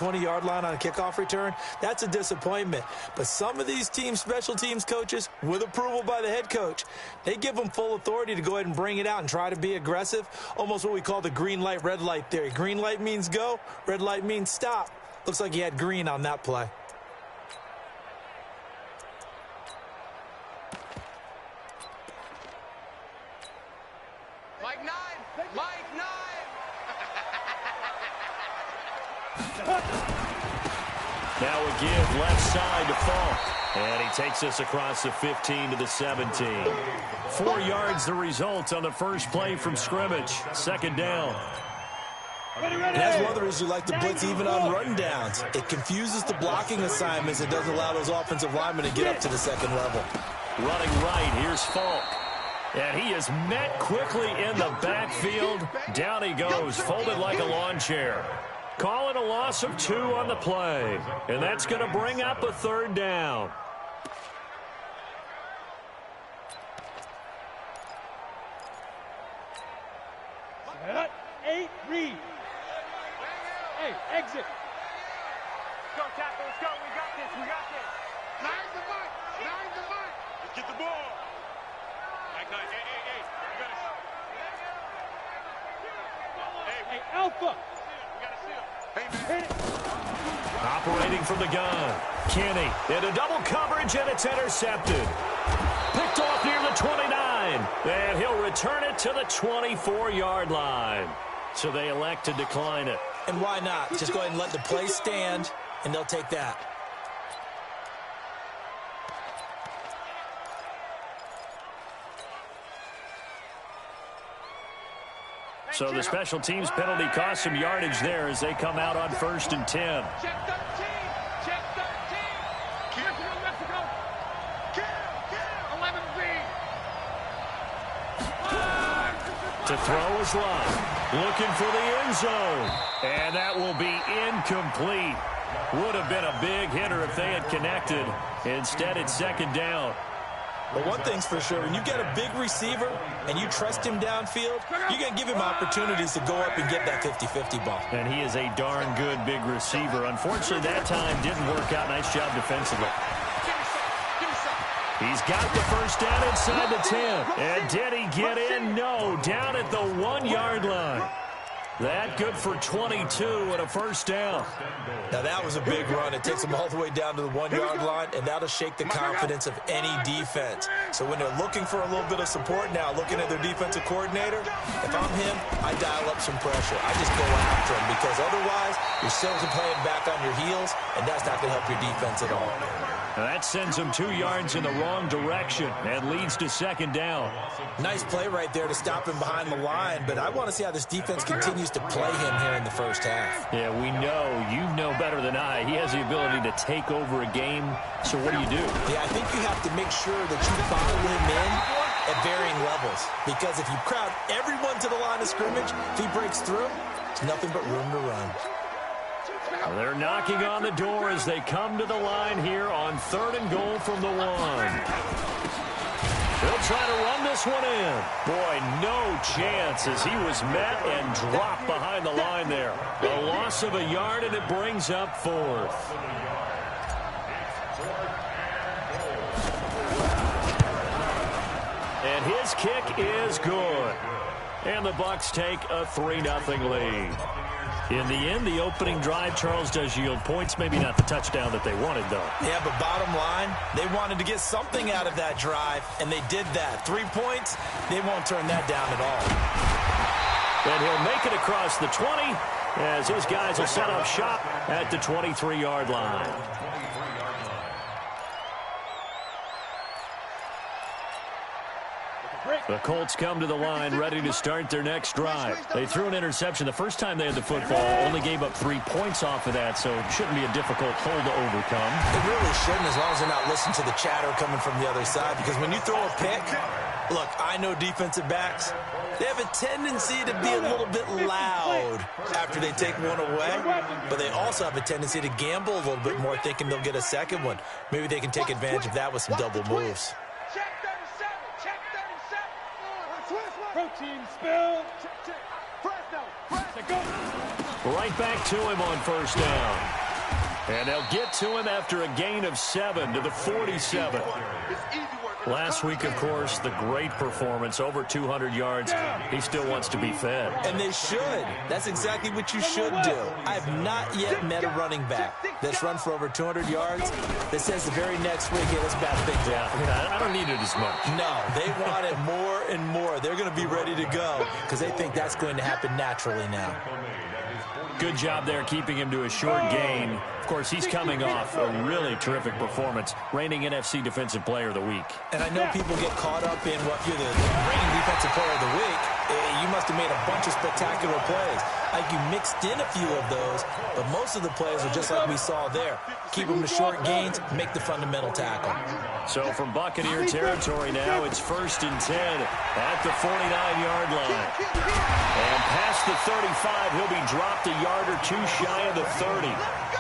20-yard line on a kickoff return, that's a disappointment. But some of these special teams coaches, with approval by the head coach, they give them full authority to go ahead and bring it out and try to be aggressive, almost what we call the green light, red light theory. Green light means go, red light means stop. Looks like he had green on that play. Mike 9! Mike 9! Now a give left side to Falk. And he takes us across the 15 to the 17. 4 yards the result on the first play from scrimmage. Second down. And that's one of the reasons you like to blitz even on run downs. It confuses the blocking assignments. It doesn't allow those offensive linemen to get up to the second level. Running right, here's Falk. And he is met quickly in the backfield. Down he goes, folded like a lawn chair. Calling a loss of 2 on the play. And that's going to bring up a third down. Set, 8, read. Hey, exit. Go, tackle, let's go. We got this, we got this. Nine's the mic, nine's the mic. Let's get the ball. Mike 9, hey. You got to Hey, Alpha. We got to seal. Hey, man. Hit it. Operating from the gun. Kenny into double coverage, and it's intercepted. Picked off near the 29. And he'll return it to the 24-yard line. So they elect to decline it. And why not? Just go ahead and let the play stand, and they'll take that. So the special teams penalty cost some yardage there as they come out on 1st and 10. Check 13. Check 13. Mexico. Kill. 11B. To throw is Love. Looking for the end zone. And that will be incomplete. Would have been a big hitter if they had connected. Instead, it's second down. But one thing's for sure, when you get a big receiver and you trust him downfield, you're going to give him opportunities to go up and get that 50-50 ball. And he is a darn good big receiver. Unfortunately, that time didn't work out. Nice job defensively. He's got the first down inside the 10. And did he get in? No, down at the 1-yard line. That good for 22 and a first down. Now, that was a big run. It takes them all the way down to the 1-yard line, and that'll shake the confidence of any defense. So when they're looking for a little bit of support now, looking at their defensive coordinator, if I'm him, I dial up some pressure. I just go after him because otherwise you're still playing back on your heels, and that's not going to help your defense at all. Now that sends them 2 yards in the wrong direction and leads to second down. Nice play right there to stop him behind the line, but I want to see how this defense continues to play him here in the first half. Yeah, we know. You know better than I. He has the ability to take over a game. So what do you do? Yeah, I think you have to make sure that you follow him in at varying levels. Because if you crowd everyone to the line of scrimmage, if he breaks through, it's nothing but room to run. They're knocking on the door as they come to the line here on 3rd and goal from the 1. They'll try to run this one in. Boy, no chance as he was met and dropped behind the line there. A loss of a yard, and it brings up 4th. And his kick is good. And the Bucs take a 3-0 lead. In the end, the opening drive, Charles, does yield points. Maybe not the touchdown that they wanted, though. Yeah, but bottom line, they wanted to get something out of that drive, and they did that. 3 points, they won't turn that down at all. And he'll make it across the 20 as his guys will set up shop at the 23-yard line. The Colts come to the line ready to start their next drive. They threw an interception the first time they had the football, only gave up 3 points off of that, so it shouldn't be a difficult hole to overcome. It really shouldn't, as long as they're not listening to the chatter coming from the other side, because when you throw a pick, look, I know defensive backs, they have a tendency to be a little bit loud after they take one away, but they also have a tendency to gamble a little bit more, thinking they'll get a second one. Maybe they can take advantage of that with some double moves. Protein spill. Check. Press now. Press. Go. Right back to him on first down. And they'll get to him after a gain of 7 to the 47. Last week, of course, the great performance, over 200 yards. He still wants to be fed. And they should. That's exactly what you should do. I have not yet met a running back that's run for over 200 yards that says the very next week, hey, let's bat things out. I don't need it as much. No, they want it more and more. They're going to be ready to go because they think that's going to happen naturally now. Good job there keeping him to a short gain. Of course, he's coming off a really terrific performance, reigning NFC Defensive Player of the Week. And I know people get caught up in what you're the reigning Defensive Player of the Week. You must have made a bunch of spectacular plays. Like you mixed in a few of those, but most of the plays are just like we saw there. Keep them to short gains, make the fundamental tackle. So from Buccaneer territory now, it's 1st and 10 at the 49-yard line. And past the 35, he'll be dropped a yard or two shy of the 30.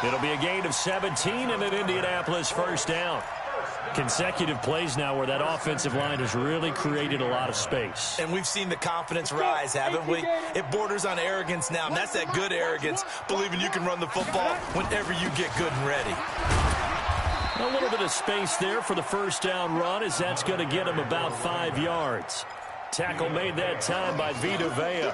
It'll be a gain of 17 and an Indianapolis first down. Consecutive plays now where that offensive line has really created a lot of space. And we've seen the confidence rise, haven't we? It borders on arrogance now, and that's that good arrogance, believing you can run the football whenever you get good and ready. A little bit of space there for the first down run, as that's going to get him about 5 yards. Tackle made that time by Vita Vea.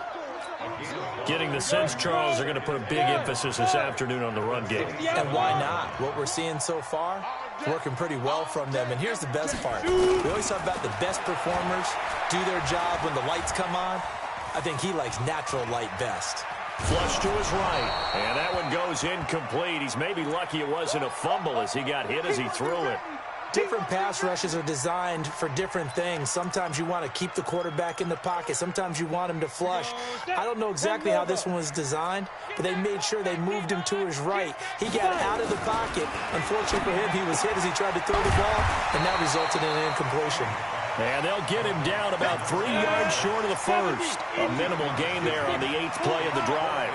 Getting the sense, Charles, are going to put a big emphasis this afternoon on the run game. And why not? What we're seeing so far, it's working pretty well from them. And here's the best part. We always talk about the best performers do their job when the lights come on. I think he likes natural light best. Flush to his right, and that one goes incomplete. He's maybe lucky it wasn't a fumble as he got hit as he threw it. Different pass rushes are designed for different things. Sometimes you want to keep the quarterback in the pocket. Sometimes you want him to flush. I don't know exactly how this one was designed, but they made sure they moved him to his right. He got out of the pocket. Unfortunately for him, he was hit as he tried to throw the ball, and that resulted in an incompletion. And they'll get him down about 3 yards short of the first. A minimal gain there on the 8th play of the drive.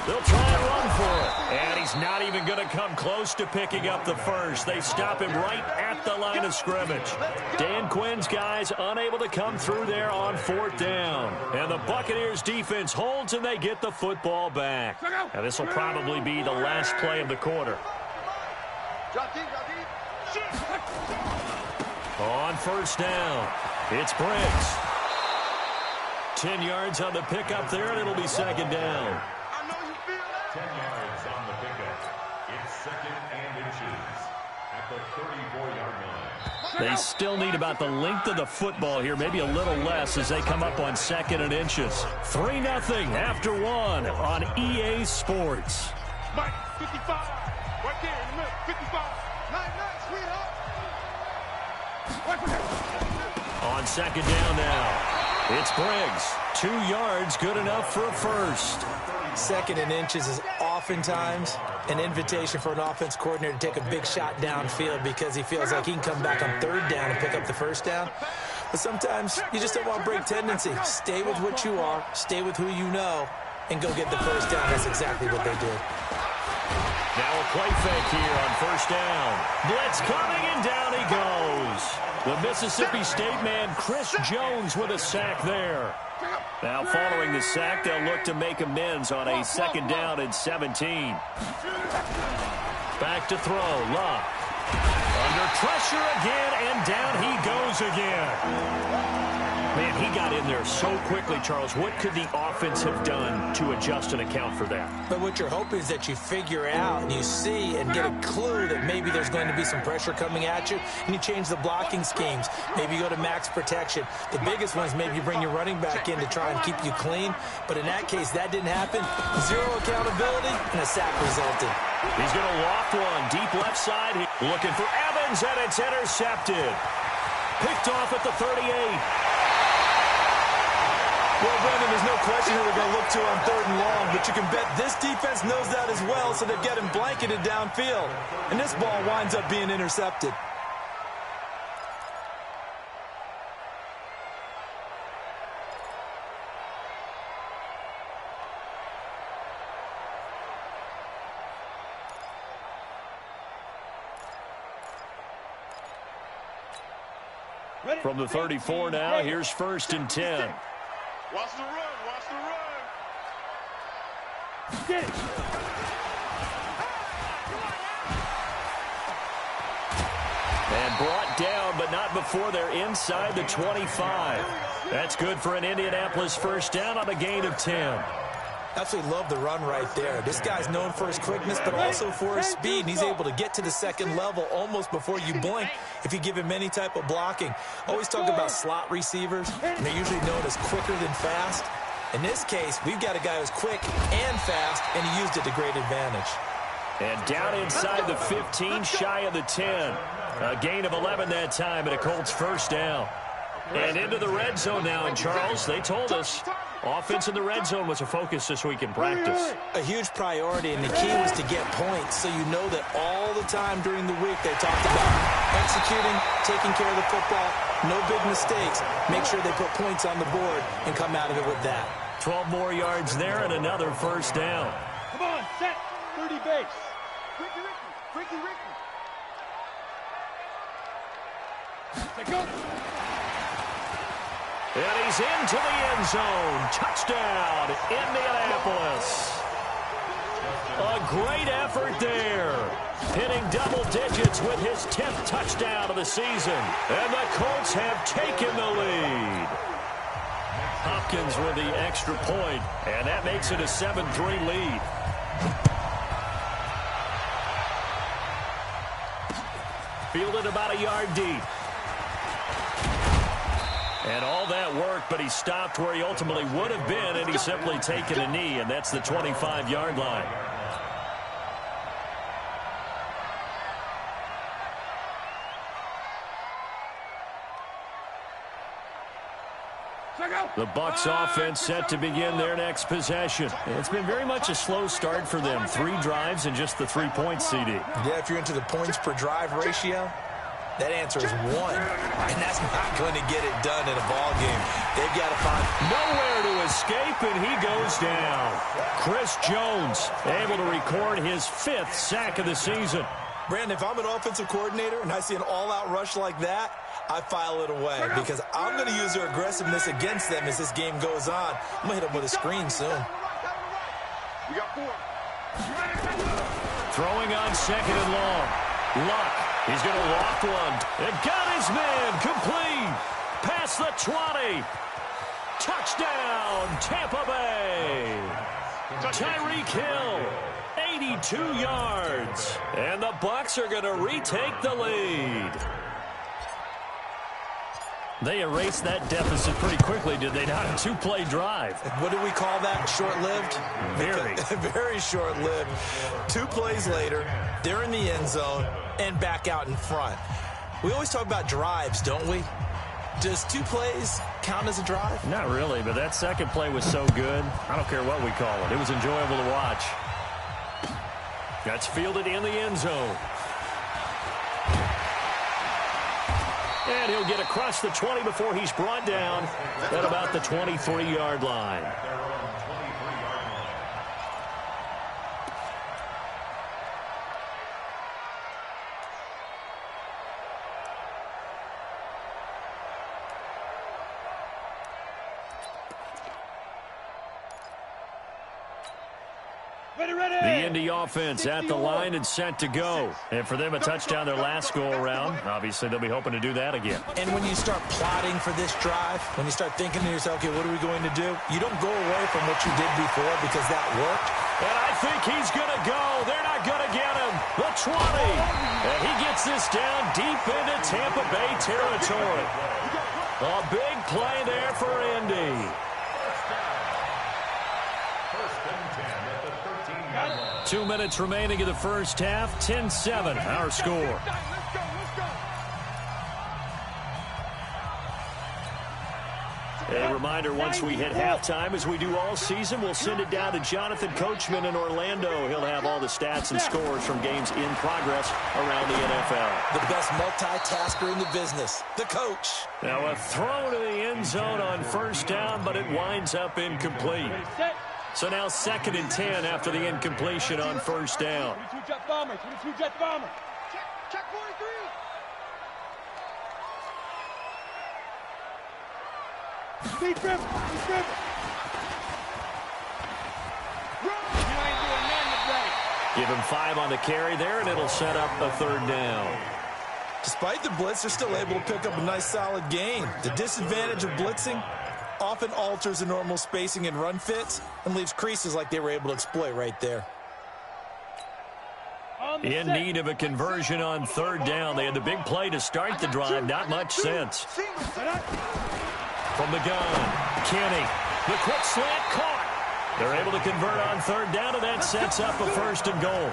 They'll try and run for it. And he's not even going to come close to picking up the first. They stop him right at the line of scrimmage. Dan Quinn's guys unable to come through there on 4th down. And the Buccaneers defense holds and they get the football back. Now this will probably be the last play of the quarter. On first down, it's Briggs. 10 yards on the pickup there, and it'll be 2nd down. 10 yards on the pickup. It's 2nd and inches at the 34-yard line. They still need about the length of the football here, maybe a little less as they come up on 2nd and inches. 3-0 after 1 on EA Sports. Mike, 55. Right there in the middle, 55. Sweetheart. On 2nd down now, it's Briggs. 2 yards, good enough for a first. 2nd and inches is oftentimes an invitation for an offense coordinator to take a big shot downfield because he feels like he can come back on 3rd down and pick up the first down. But sometimes you just don't want break tendency. Stay with what you are, stay with who you know, and go get the first down. That's exactly what they did. Now a play fake here on 1st down. Blitz coming, and down he goes. The Mississippi State man, Chris Jones, with a sack there. Now following the sack, they'll look to make amends on a 2nd down and 17. Back to throw, Luck. Under pressure again, and down he goes again. Man, he got in there so quickly, Charles. What could the offense have done to adjust and account for that? But what you're hoping is that you figure out and you see and get a clue that maybe there's going to be some pressure coming at you, and you change the blocking schemes. Maybe you go to max protection. The biggest one is maybe you bring your running back in to try and keep you clean. But in that case, that didn't happen. 0 accountability, and a sack resulted. He's going to loft one deep left side. Looking for Evans, and it's intercepted. Picked off at the 38. Well, Brendan, there's no question who they're going to look to on 3rd and long, but you can bet this defense knows that as well, so they're getting blanketed downfield. And this ball winds up being intercepted. From the 34 now, here's 1st and 10. Watch the run. Watch the run. Get it. And brought down, but not before they're inside the 25. That's good for an Indianapolis first down on a gain of 10. Absolutely love the run right there. This guy's known for his quickness, but also for his speed. And he's able to get to the second level almost before you blink if you give him any type of blocking. Always talk about slot receivers, and they're usually known as quicker than fast. In this case, we've got a guy who's quick and fast, and he used it to great advantage. And down inside the 15, shy of the 10. A gain of 11 that time, and a Colts first down. And into the red zone now, and Charles, they told us offense in the red zone was a focus this week in practice. A huge priority, and the key was to get points, so you know that all the time during the week they talked about executing, taking care of the football, no big mistakes, make sure they put points on the board and come out of it with that. 12 more yards there and another first down. Come on, set. 30 base. Ricky. Let's go. And he's into the end zone. Touchdown, Indianapolis. A great effort there. Hitting double digits with his 10th touchdown of the season. And the Colts have taken the lead. Hopkins with the extra point, and that makes it a 7-3 lead. Fielded about a yard deep. And all that worked, but he stopped where he ultimately would have been, and he's simply taken a knee, and that's the 25-yard line. The Bucs offense set to begin their next possession. It's been very much a slow start for them. 3 drives and just the 3 points, CD. Yeah, if you're into the points per drive ratio, that answer is 1. And that's not going to get it done in a ball game. They've got to find nowhere to escape, and he goes down. Chris Jones able to record his 5th sack of the season. Brandon, if I'm an offensive coordinator and I see an all-out rush like that, I file it away because I'm going to use their aggressiveness against them as this game goes on. I'm going to hit them with a screen soon. We got 4. Throwing on second and long. Luck. He's going to loft one. And got his man complete. Past the 20. Touchdown, Tampa Bay. Tyreek Hill. 82 yards. And the Bucs are going to retake the lead. They erased that deficit pretty quickly, did they not? A 2-play drive. What do we call that? Short-lived? Very. Very short-lived. 2 plays later, they're in the end zone and back out in front. We always talk about drives, don't we? Does 2 plays count as a drive? Not really, but that second play was so good. I don't care what we call it. It was enjoyable to watch. That's fielded in the end zone. And he'll get across the 20 before he's brought down at about the 23-yard line. The Indy offense at the line and set to go. And for them, a touchdown their last go-around. Obviously, they'll be hoping to do that again. And when you start plotting for this drive, when you start thinking to yourself, okay, what are we going to do? You don't go away from what you did before because that worked. And I think he's going to go. They're not going to get him. The 20. And he gets this down deep into Tampa Bay territory. A big play there for Indy. 2 minutes remaining in the first half. 10-7, our score. A reminder, once we hit halftime, as we do all season, we'll send it down to Jonathan Coachman in Orlando. He'll have all the stats and scores from games in progress around the NFL. The best multitasker in the business, the coach. Now a throw to the end zone on first down, but it winds up incomplete. So now 2nd and 10 after the incompletion on first down. 22 jet bomber, 22 jet bomber. Check 43. Speed dribble. Speed dribble. You ain't doing nothing today. Give him 5 on the carry there, and it'll set up a 3rd down. Despite the blitz, they're still able to pick up a nice, solid gain. The disadvantage of blitzing often alters the normal spacing and run fits and leaves creases like they were able to exploit right there. In need of a conversion on 3rd down. They had the big play to start the drive. Not much sense. From the gun, Kenny. The quick slant caught. They're able to convert on 3rd down, and that sets up a 1st and goal.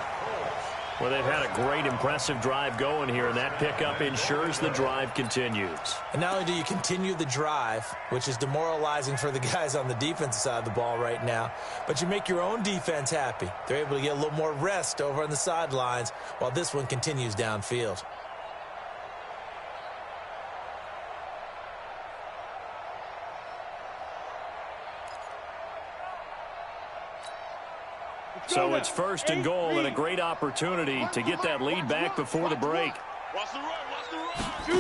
Well, they've had a great, impressive drive going here, and that pickup ensures the drive continues. And not only do you continue the drive, which is demoralizing for the guys on the defensive side of the ball right now, but you make your own defense happy. They're able to get a little more rest over on the sidelines while this one continues downfield. So it's 1st and goal and a great opportunity to get that lead back before the break. Watch the run, watch the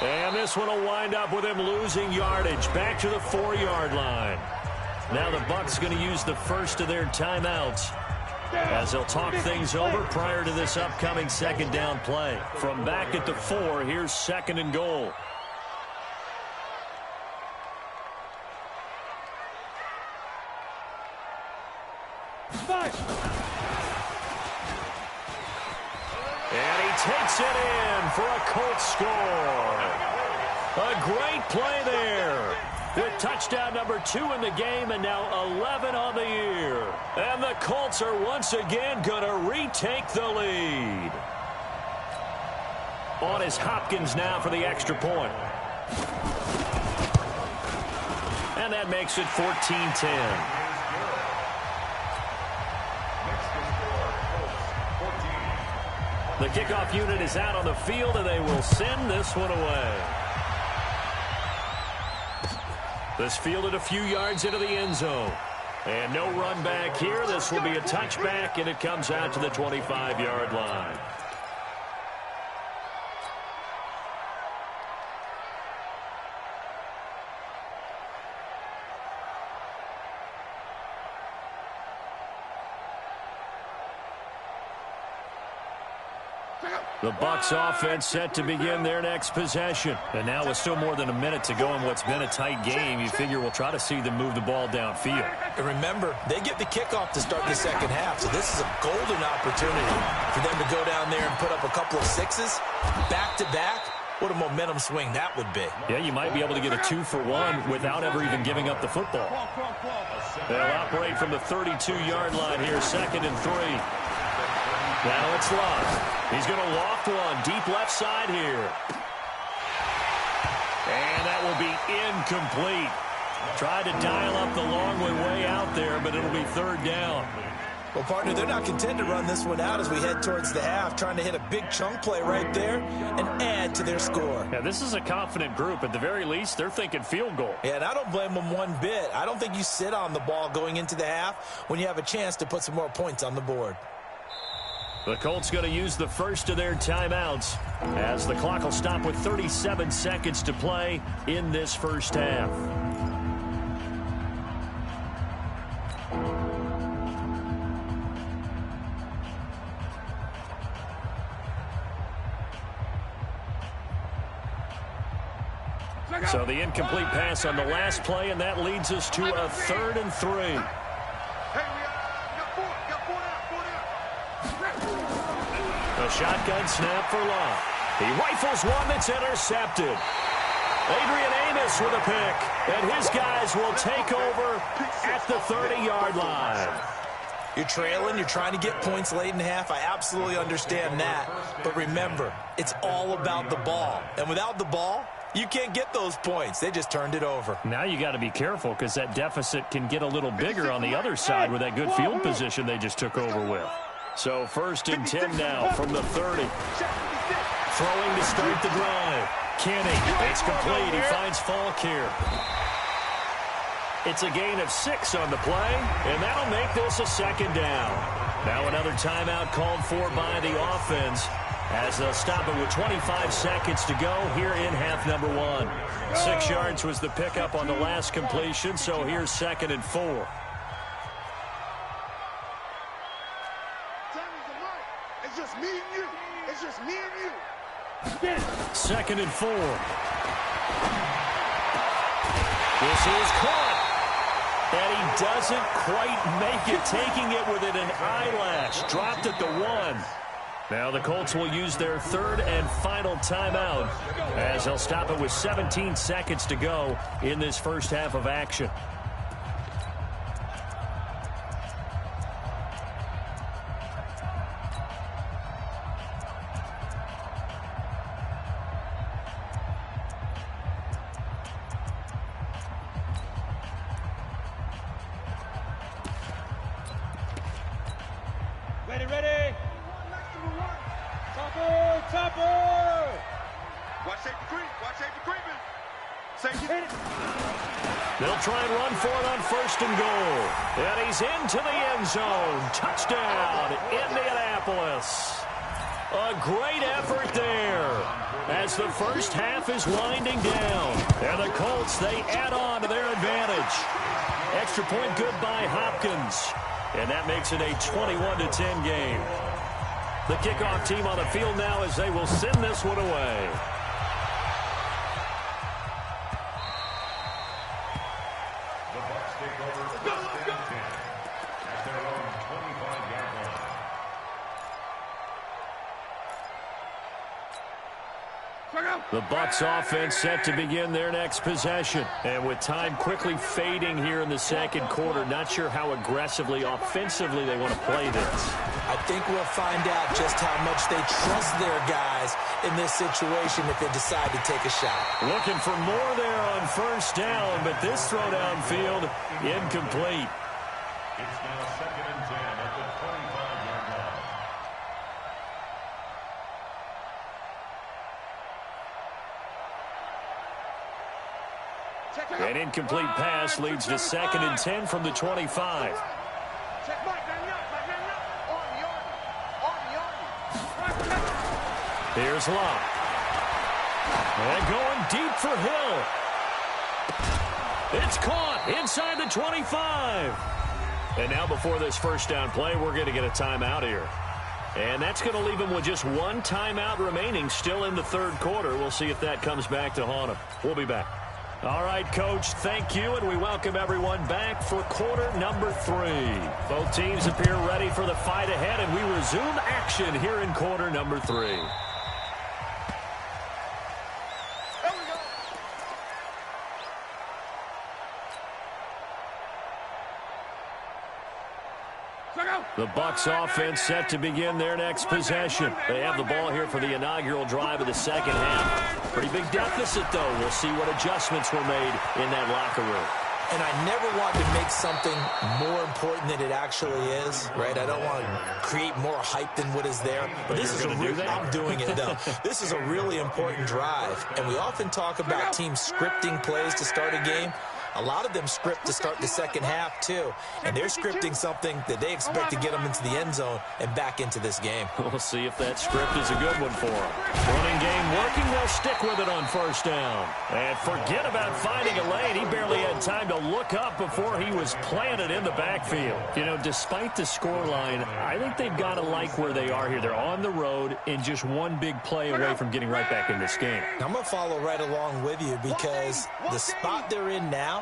run. And this one will wind up with him losing yardage back to the 4-yard line. Now the Bucs going to use the first of their timeouts as they'll talk things over prior to this upcoming 2nd down play. From back at the 4, here's 2nd and goal. And he takes it in for a Colts score. A great play there. With touchdown number 2 in the game and now 11 on the year. And the Colts are once again going to retake the lead. On is Hopkins now for the extra point. And that makes it 14-10. The kickoff unit is out on the field, and they will send this one away. This fielded a few yards into the end zone. And no run back here. This will be a touchback, and it comes out to the 25-yard line. The Bucs offense set to begin their next possession. And now with still more than a minute to go in what's been a tight game, you figure we'll try to see them move the ball downfield. And remember, they get the kickoff to start the 2nd half, so this is a golden opportunity for them to go down there and put up a couple of 6s back-to-back. What a momentum swing that would be. Yeah, you might be able to get a 2-for-1 without ever even giving up the football. They'll operate from the 32-yard line here, 2nd and 3. Now it's Love. He's going to loft one deep left side here. And that will be incomplete. Tried to dial up the long way out there, but it'll be 3rd down. Well, partner, they're not content to run this one out as we head towards the half, trying to hit a big chunk play right there and add to their score. Yeah, this is a confident group. At the very least, they're thinking field goal. Yeah, and I don't blame them one bit. I don't think you sit on the ball going into the half when you have a chance to put some more points on the board. The Colts going to use the first of their timeouts as the clock will stop with 37 seconds to play in this first half. So the incomplete pass on the last play, and that leads us to a 3rd and 3. A shotgun snap for Love. He rifles one that's intercepted. Adrian Amos with a pick, and his guys will take over at the 30-yard line. You're trailing, you're trying to get points late in the half. I absolutely understand that. But remember, it's all about the ball. And without the ball, you can't get those points. They just turned it over. Now you got to be careful because that deficit can get a little bigger on the other side with that good field position they just took over with. So 1st and 10 now from the 30. Throwing to start the drive. Kenny, it's complete. He finds Falk here. It's a gain of 6 on the play, and that'll make this a second down. Now another timeout called for by the offense as they'll stop it with 25 seconds to go here in half number 1. 6 yards was the pickup on the last completion, so here's 2nd and 4. It's just me and you. It's just me and you. 2nd and 4. This is caught. And he doesn't quite make it, taking it within an eyelash. Dropped at the 1. Now the Colts will use their 3rd and final timeout as they'll stop it with 17 seconds to go in this first half of action. Ready. Topper. Watch safety creep. Watch safety creeping. Safety. They'll try and run for it on 1st and goal. And he's into the end zone. Touchdown, Indianapolis. A great effort there as the first half is winding down. And the Colts, they add on to their advantage. Extra point good by Hopkins. And that makes it a 21-10 game. The kickoff team on the field now as they will send this one away. The Bucs take over 1st and 10 at their own 25-yard line. The Bucs offense set to begin their next possession. And with time quickly fading here in the second quarter, not sure how aggressively, offensively they want to play this. I think we'll find out just how much they trust their guys in this situation if they decide to take a shot. Looking for more there on 1st down, but this throw downfield incomplete. It's now 2nd and 10 at the 25-yard line. An incomplete pass leads to 2nd and 10 from the 25. Here's Locke. And going deep for Hill. It's caught inside the 25. And now before this 1st down play, we're going to get a timeout here. And that's going to leave him with just 1 timeout remaining still in the 3rd quarter. We'll see if that comes back to haunt him. We'll be back. All right, Coach, thank you, and we welcome everyone back for quarter number 3. Both teams appear ready for the fight ahead, and we resume action here in quarter number 3. The Bucs offense set to begin their next possession. They have the ball here for the inaugural drive of the second half. Pretty big deficit, though. We'll see what adjustments were made in that locker room. And I never want to make something more important than it actually is, right? I don't want to create more hype than what is there. But this is I'm doing it, though. This is a really important drive. And we often talk about teams scripting plays to start a game. A lot of them script to start the second half, too. And they're scripting something that they expect to get them into the end zone and back into this game. We'll see if that script is a good one for them. Running game working. They'll stick with it on 1st down. And forget about finding a lane. He barely had time to look up before he was planted in the backfield. You know, despite the scoreline, I think they've got to like where they are here. They're on the road and just one big play away from getting right back in this game. I'm going to follow right along with you because the spot they're in now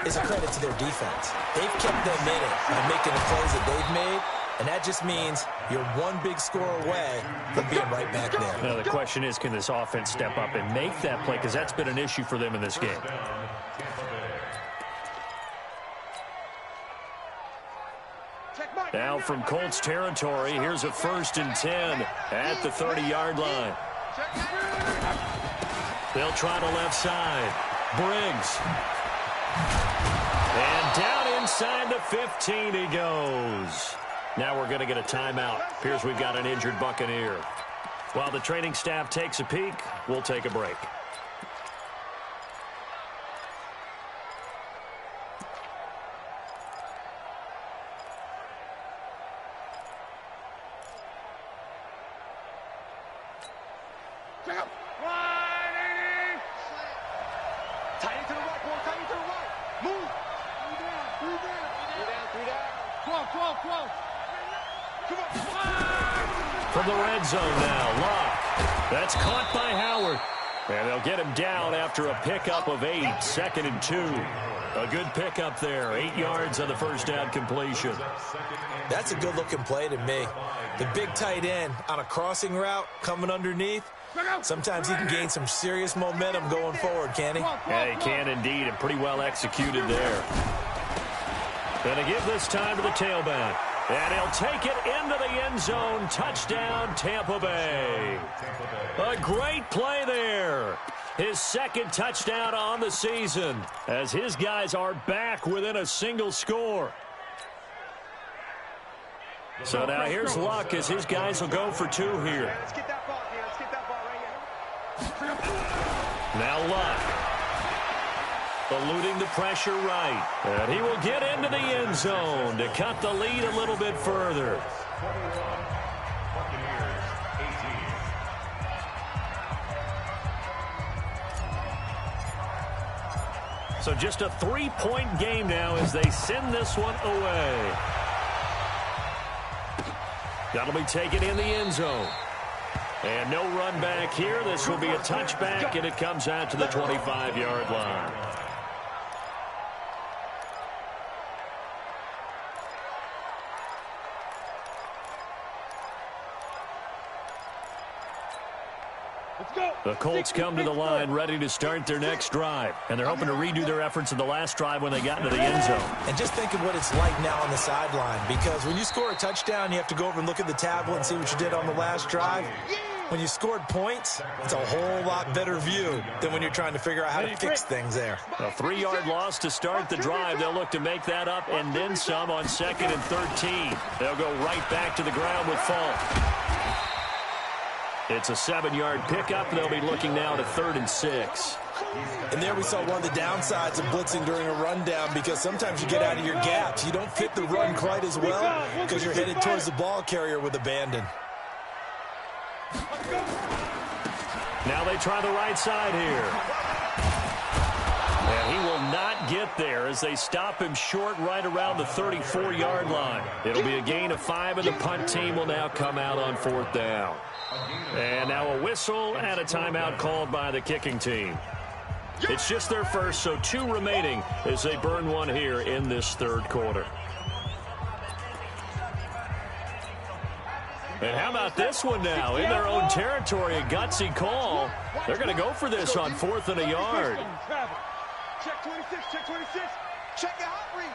is a credit to their defense. They've kept them in it by making the plays that they've made, and that just means you're one big score away from being right back there. Now, the question is, can this offense step up and make that play? Because that's been an issue for them in this game. Now from Colts territory, here's a 1st and 10 at the 30-yard line. They'll try to left side. Briggs. And down inside the 15 he goes. Now we're going to get a timeout. Appears we've got an injured Buccaneer. While the training staff takes a peek, we'll take a break. Tight into the right, boy. Tight into the right. Move. Three down. Come on. From the red zone now, Locke. That's caught by Howard. And they'll get him down after a pickup of 8, 2nd and 2. A good pickup there, 8 yards on the first down completion. That's a good-looking play to me. The big tight end on a crossing route coming underneath. Sometimes he can gain some serious momentum going forward, can he? Yeah, he can indeed, and pretty well executed there. Going to give this time to the tailback. And he'll take it into the end zone. Touchdown, Tampa Bay. A great play there. His 2nd touchdown on the season as his guys are back within a single score. So now here's Luck as his guys will go for 2 here. Let's get that ball here. Let's get that ball right here. Now Luck. Eluding the pressure right. And he will get into the end zone to cut the lead a little bit further. So just a 3-point game now as they send this one away. That'll be taken in the end zone. And no run back here. This will be a touchback, and it comes out to the 25-yard line. The Colts come to the line ready to start their next drive. And they're hoping to redo their efforts in the last drive when they got into the end zone. And just think of what it's like now on the sideline. Because when you score a touchdown, you have to go over and look at the tablet and see what you did on the last drive. When you scored points, it's a whole lot better view than when you're trying to figure out how to fix things there. A 3-yard loss to start the drive. They'll look to make that up and then some on 2nd and 13. They'll go right back to the ground with Falk. It's a 7-yard pickup. They'll be looking now to 3rd and 6. And there we saw one of the downsides of blitzing during a rundown, because sometimes you get out of your gaps. You don't fit the run quite as well because you're headed towards the ball carrier with abandon. Now they try the right side here. And he will not get there as they stop him short right around the 34-yard line. It'll be a gain of 5, and the punt team will now come out on 4th down. And now a whistle and a timeout called by the kicking team. It's just their first, so 2 remaining as they burn one here in this 3rd quarter. And how about this one now? In their own territory, a gutsy call. They're going to go for this on 4th and a yard. Check 26, check 26. Check your hot read.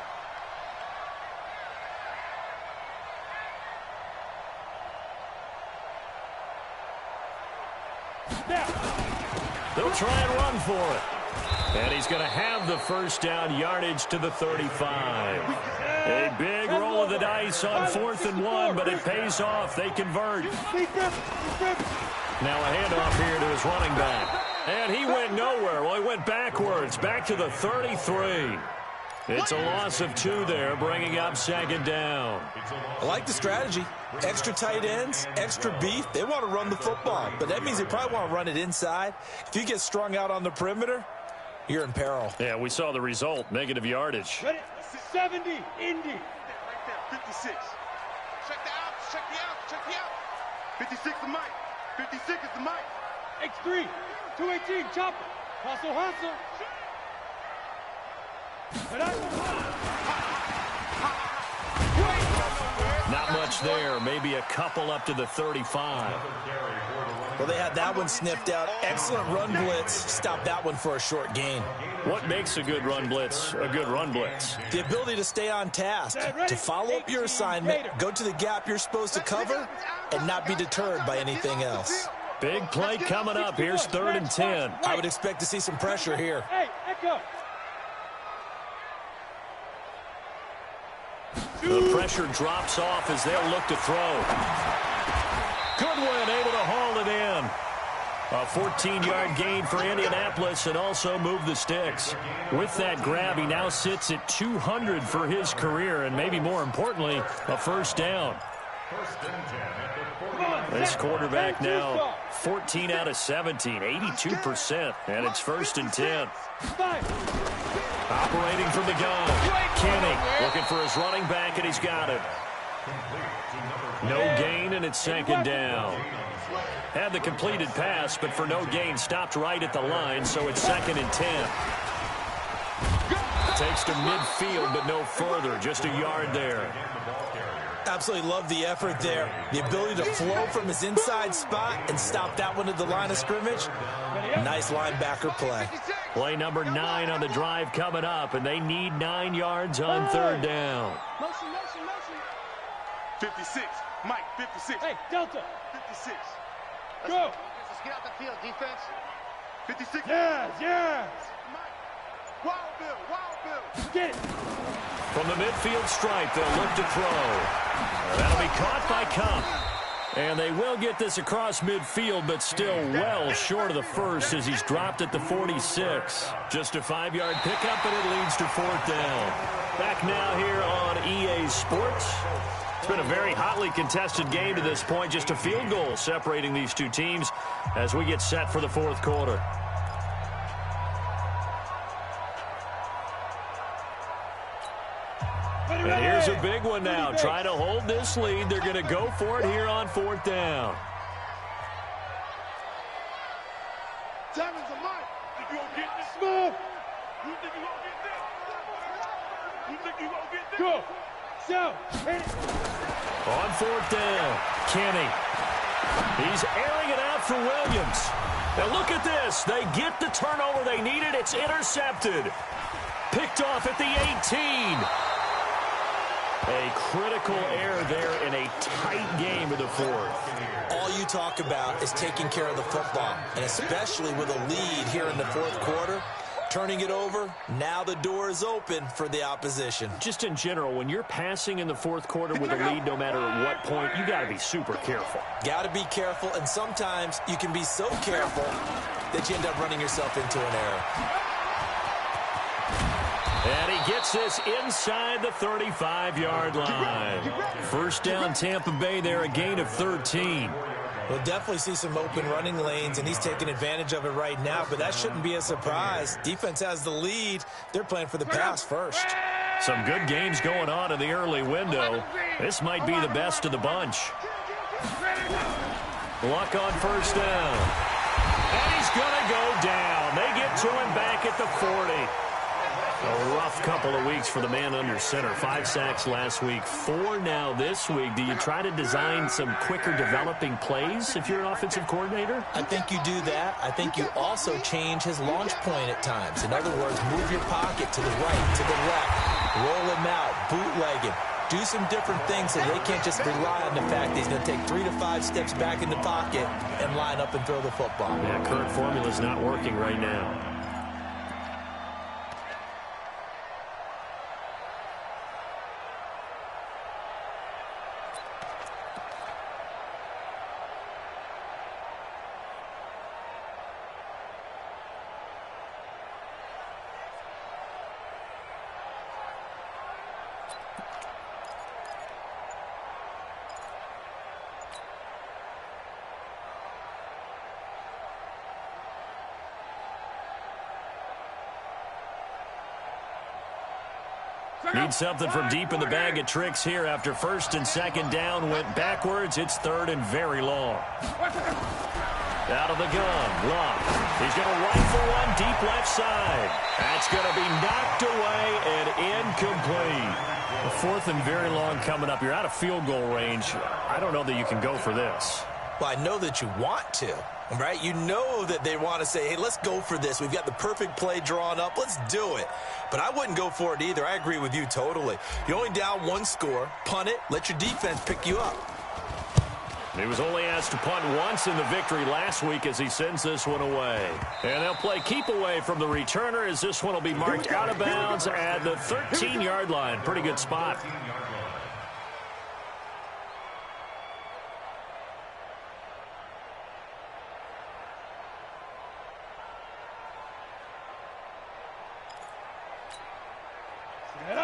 They'll try and run for it. And he's going to have the first down, yardage to the 35. A big roll of the dice on 4th and 1, but it pays off. They convert. Now a handoff here to his running back. And he went nowhere. Well, he went backwards, back to the 33. It's a loss of 2 there, bringing up 2nd down. I like the strategy. Extra tight ends, extra beef. They want to run the football, but that means they probably want to run it inside. If you get strung out on the perimeter, you're in peril. Yeah, we saw the result, negative yardage. Ready? 70, Indy. Right there, 56. Check the outs, check the outs, check the outs. 56 the mic. 56 is the mic. X3, 218, chopper. Hustle, hustle. Not much there, maybe a couple up to the 35. Well, they had that one sniffed out. Excellent run blitz. Stop that one for a short gain. What makes a good run blitz a good run blitz? The ability to stay on task, to follow up your assignment, go to the gap you're supposed to cover, and not be deterred by anything else. Big play coming up. Here's 3rd and 10. I would expect to see some pressure here. Hey, Echo. The pressure drops off as they'll look to throw. Goodwin able to haul it in. A 14-yard gain for Indianapolis and also move the sticks. With that grab, he now sits at 200 for his career, and maybe more importantly, a first down. First and 10 at the 40. This quarterback now 14 out of 17, 82%, and it's first and 10. Operating from the gun. Kenny looking for his running back, and he's got it. No gain, and it's second down. Had the completed pass, but for no gain, stopped right at the line, so it's second and 10. Takes to midfield, but no further, just a yard there. Absolutely love the effort there. The ability to flow from his inside spot and stop that one at the line of scrimmage. Nice linebacker play. Play number 9 on the drive coming up, and they need 9 yards on third down. Motion, motion, motion. 56. Mike, 56. Hey, Delta. 56. Go. Let's get out the field, defense. 56. Yes, yes. Wild Bill, Wild Bill. Get it. From the midfield stripe, they'll look to throw. That'll be caught by Cup. And they will get this across midfield, but still well short of the first as he's dropped at the 46. Just a 5-yard pickup, and it leads to fourth down. Back now here on EA Sports. It's been a very hotly contested game to this point. Just a field goal separating these two teams as we get set for the fourth quarter. And here's a big one now. Trying to hold this lead. They're going to go for it here on fourth down. Tammons a Mike. Think you gonna get this? Smooth. You think you gonna get this? You think you gonna get this? Go. So. On fourth down, Kenny. He's airing it out for Williams. Now look at this. They get the turnover they needed. It's intercepted. Picked off at the 18. A critical error there in a tight game of the fourth. All you talk about is taking care of the football, and especially with a lead here in the fourth quarter. Turning it over, now the door is open for the opposition. Just in general, when you're passing in the fourth quarter with a lead, no matter at what point, you got to be super careful. Got to be careful, and sometimes you can be so careful that you end up running yourself into an error. And he gets this inside the 35-yard line. First down, Tampa Bay there, a gain of 13. We'll definitely see some open running lanes, and he's taking advantage of it right now, but that shouldn't be a surprise. Defense has the lead. They're playing for the pass first. Some good games going on in the early window. This might be the best of the bunch. Luck on first down. And he's going to go down. They get to him back at the 40. A rough couple of weeks for the man under center. 5 sacks last week, 4 now this week. Do you try to design some quicker developing plays if you're an offensive coordinator? I think you do that. I think you also change his launch point at times. In other words, move your pocket to the right, to the left, roll him out, bootleg him. Do some different things so they can't just rely on the fact that he's going to take 3 to 5 steps back in the pocket and line up and throw the football. Yeah, current formula's not working right now. Need something from deep in the bag of tricks here after first and second down went backwards. It's third and very long. Out of the gun, Love. He's going to rifle one deep left side. That's going to be knocked away and incomplete. The fourth and very long coming up. You're out of field goal range. I don't know that you can go for this. Well, I know that you want to, right? You know that they want to say, hey, let's go for this. We've got the perfect play drawn up. Let's do it. But I wouldn't go for it either. I agree with you totally. You're only down 1 score. Punt it. Let your defense pick you up. He was only asked to punt once in the victory last week as he sends this one away. And they'll play keep away from the returner as this one will be marked out of bounds at the 13-yard line. Pretty good spot.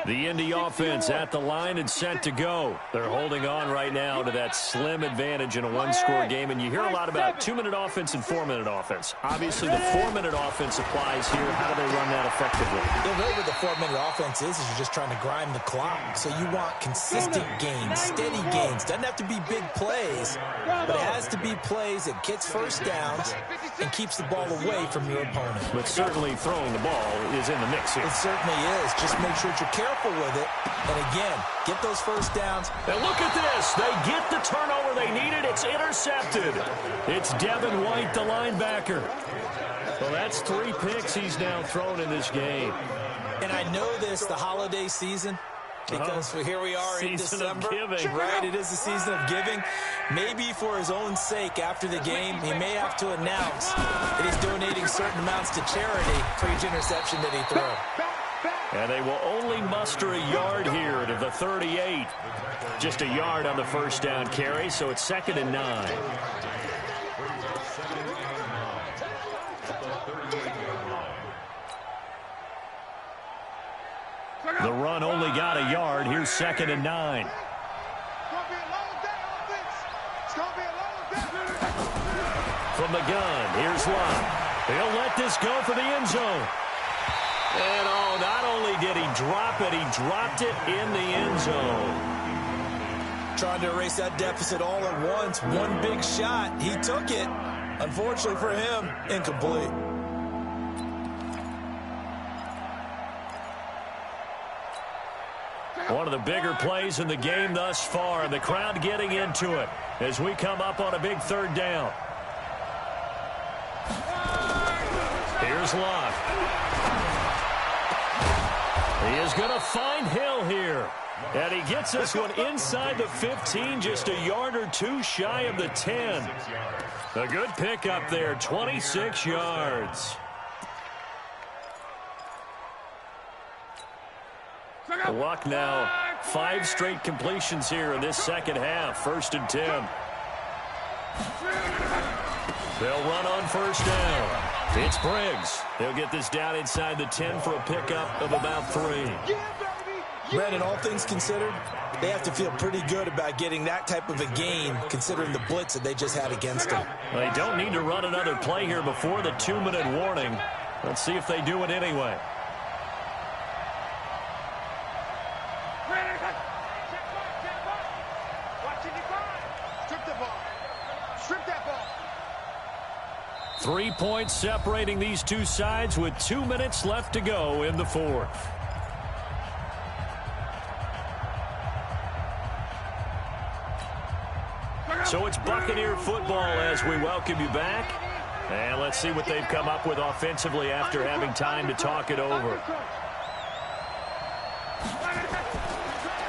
The Indy offense at the line and set to go. They're holding on right now to that slim advantage in a one-score game, and you hear a lot about 2-minute offense and 4-minute offense. Obviously, the 4-minute offense applies here. How do they run that effectively? Yeah, really what the 4-minute offense is you're just trying to grind the clock. So you want consistent gains, steady gains. Doesn't have to be big plays, but it has to be plays that gets first downs and keeps the ball away from your opponent. But certainly throwing the ball is in the mix here. It certainly is. Just make sure that you're careful with it. And again, get those first downs. And look at this. They get the turnover they needed. It's intercepted. It's Devin White, the linebacker. Well, that's 3 picks he's now thrown in this game. And I know this, the holiday season, because here we are in December. Right, it is the season of giving. Maybe for his own sake after the game, he may have to announce that he's donating certain amounts to charity for each interception that he threw. And they will only muster a yard here to the 38. Just a yard on the first down carry, so it's 2nd and 9. The run only got a yard. Here's 2nd and 9. From the gun, here's Lott. He'll let this go for the end zone. And, oh, not only did he drop it, he dropped it in the end zone. Trying to erase that deficit all at once. One big shot. He took it. Unfortunately for him, incomplete. One of the bigger plays in the game thus far, and the crowd getting into it as we come up on a big 3rd down. Here's Lott. He is going to find Hill here. And he gets this one inside the 15, just a yard or 2 shy of the 10. A good pickup there, 26 yards. Luck now, 5 straight completions here in this second half. 1st and 10. They'll run on first down. It's Briggs. They'll get this down inside the 10 for a pickup of about 3. Brandon, all things considered, they have to feel pretty good about getting that type of a gain, considering the blitz that they just had against them. They don't need to run another play here before the 2-minute warning. Let's see if they do it anyway. Strip that ball. 3 points separating these two sides with 2 minutes left to go in the 4th. So it's Buccaneer football as we welcome you back. And let's see what they've come up with offensively after having time to talk it over.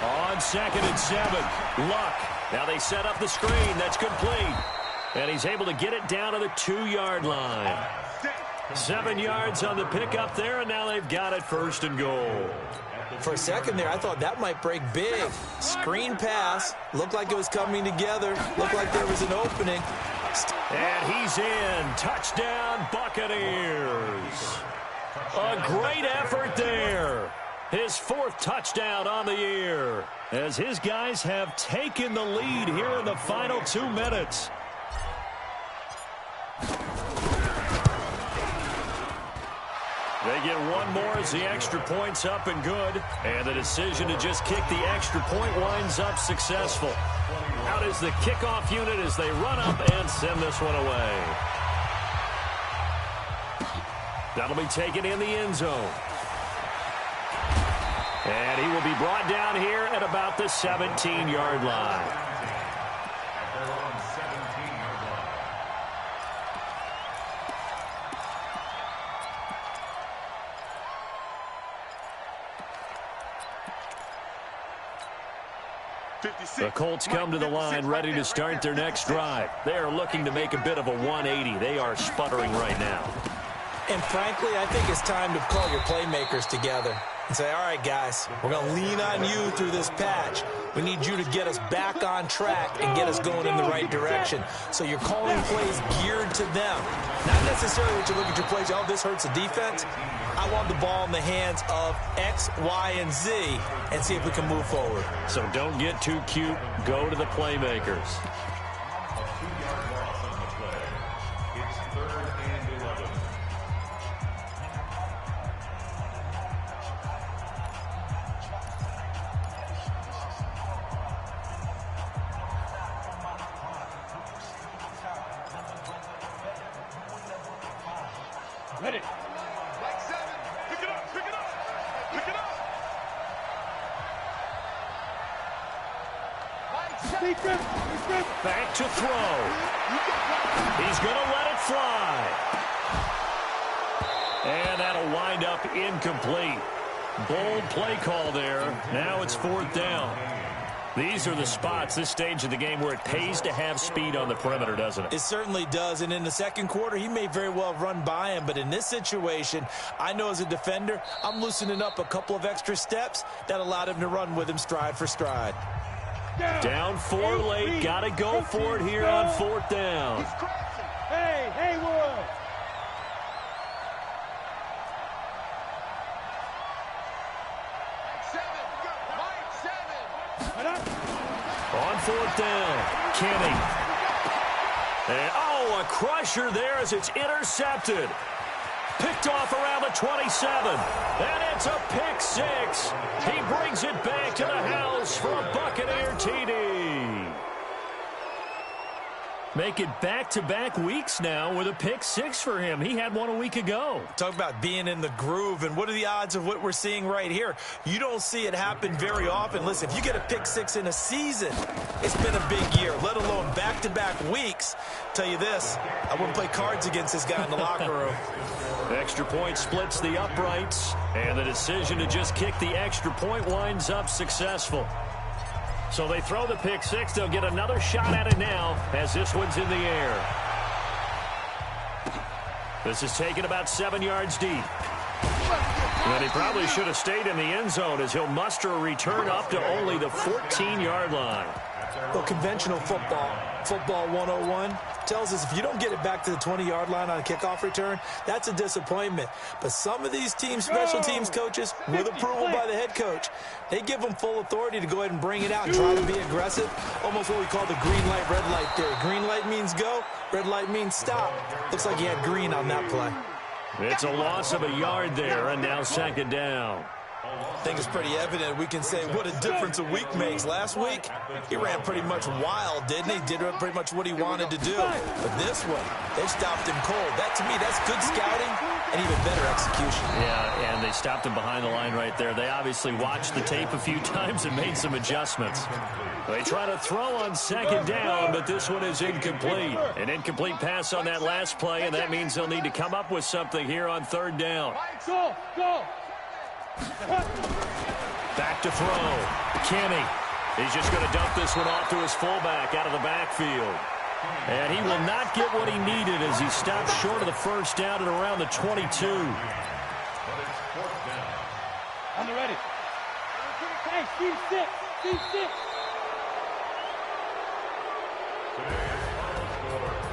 On 2nd and 7, Luck. Now they set up the screen. That's complete. And he's able to get it down to the 2-yard line. 7 yards on the pickup there, and now they've got it 1st and goal. For a second there, I thought that might break big. Screen pass. Looked like it was coming together. Looked like there was an opening. And he's in. Touchdown, Buccaneers. A great effort there. His 4th touchdown on the year, as his guys have taken the lead here in the final 2 minutes. They get one more as the extra point's up and good. And the decision to just kick the extra point winds up successful. Out is the kickoff unit as they run up and send this one away. That'll be taken in the end zone. And he will be brought down here at about the 17-yard line. The Colts come to the line ready to start their next drive. They are looking to make a bit of a 180. They are sputtering right now. And frankly, I think it's time to call your playmakers together and say, all right, guys, we're going to lean on you through this patch. We need you to get us back on track and get us going in the right direction. So you're calling plays geared to them. Not necessarily that you look at your plays, oh, this hurts the defense. I want the ball in the hands of X, Y, and Z and see if we can move forward. So don't get too cute. Go to the playmakers. A 2-yard loss on the play. It's 3rd and 11. Ready. Like 7. Pick it up, pick it up, pick it up. Defense. Back to throw. He's going to let it fly. And that'll wind up incomplete. Bold play call there. Now it's 4th down. These are the spots, this stage of the game, where it pays to have speed on the perimeter, doesn't it? It certainly does, and in the second quarter, he may very well run by him, but in this situation, I know as a defender, I'm loosening up a couple of extra steps that allowed him to run with him stride for stride. Down 4 late, got to go for it here on 4th down. Hey, Haywood. On 4th down, Kenny. And, oh, a crusher there as it's intercepted. Picked off around the 27. And it's a pick 6. He brings it back to the house for a Buccaneer TD. Make it back-to-back weeks now with a pick 6 for him. He had one a week ago. Talk about being in the groove, and what are the odds of what we're seeing right here? You don't see it happen very often. Listen, if you get a pick 6 in a season, it's been a big year, let alone back-to-back weeks. Tell you this, I wouldn't play cards against this guy in the locker room. Extra point splits the uprights, and the decision to just kick the extra point winds up successful. So they throw the pick 6. They'll get another shot at it now as this one's in the air. This is taken about 7 yards deep. And he probably should have stayed in the end zone as he'll muster a return up to only the 14-yard line. Well, conventional football 101, tells us if you don't get it back to the 20-yard line on a kickoff return, that's a disappointment. But some of these teams, special teams coaches, with approval by the head coach, they give them full authority to go ahead and bring it out and try to be aggressive. Almost what we call the green light, red light theory. Green light means go, red light means stop. Looks like he had green on that play. It's a loss of a yard there, and now 2nd down. I think it's pretty evident. We can say what a difference a week makes. Last week, he ran pretty much wild, didn't he? Did pretty much what he wanted to do. But this one, they stopped him cold. That, to me, that's good scouting and even better execution. Yeah, and they stopped him behind the line right there. They obviously watched the tape a few times and made some adjustments. They try to throw on 2nd down, but this one is incomplete. An incomplete pass on that last play, and that means they'll need to come up with something here on 3rd down. Go. Back to throw. Kenny. He's just going to dump this one off to his fullback out of the backfield. And he will not get what he needed as he stopped short of the 1st down at around the 22. But it's 4th down. On the ready. Hey, Steve 6.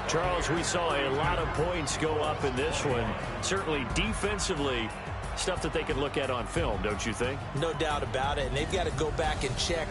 Charles, we saw a lot of points go up in this one. Certainly defensively, stuff that they can look at on film, don't you think? No doubt about it, and they've got to go back and check